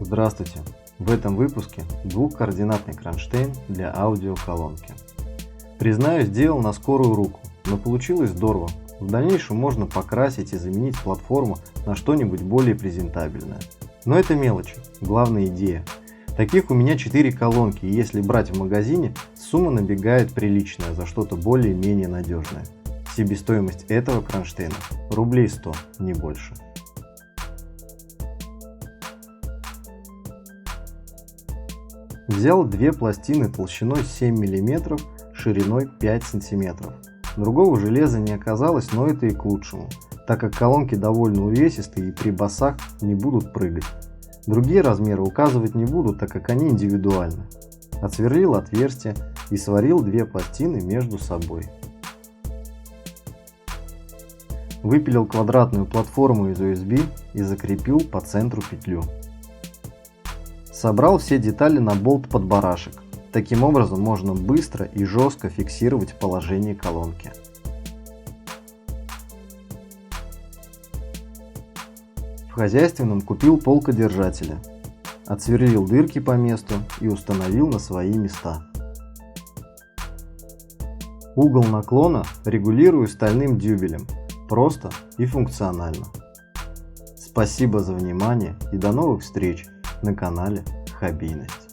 Здравствуйте! В этом выпуске двухкоординатный кронштейн для аудиоколонки. Признаюсь, делал на скорую руку, но получилось здорово. В дальнейшем можно покрасить и заменить платформу на что-нибудь более презентабельное. Но это мелочи, главная идея. Таких у меня 4 колонки, и если брать в магазине, сумма набегает приличная за что-то более-менее надежное. Себестоимость этого кронштейна рублей 100, не больше. Взял две пластины толщиной 7 мм, шириной 5 см. Другого железа не оказалось, но это и к лучшему, так как колонки довольно увесистые и при басах не будут прыгать. Другие размеры указывать не буду, так как они индивидуальны. Отсверлил отверстие и сварил две пластины между собой. Выпилил квадратную платформу из USB и закрепил по центру петлю. Собрал все детали на болт под барашек. Таким образом можно быстро и жестко фиксировать положение колонки. В хозяйственном купил полкодержателя. Отсверлил дырки по месту и установил на свои места. Угол наклона регулирую стальным дюбелем. Просто и функционально. Спасибо за внимание и до новых встреч на канале Хоббийность.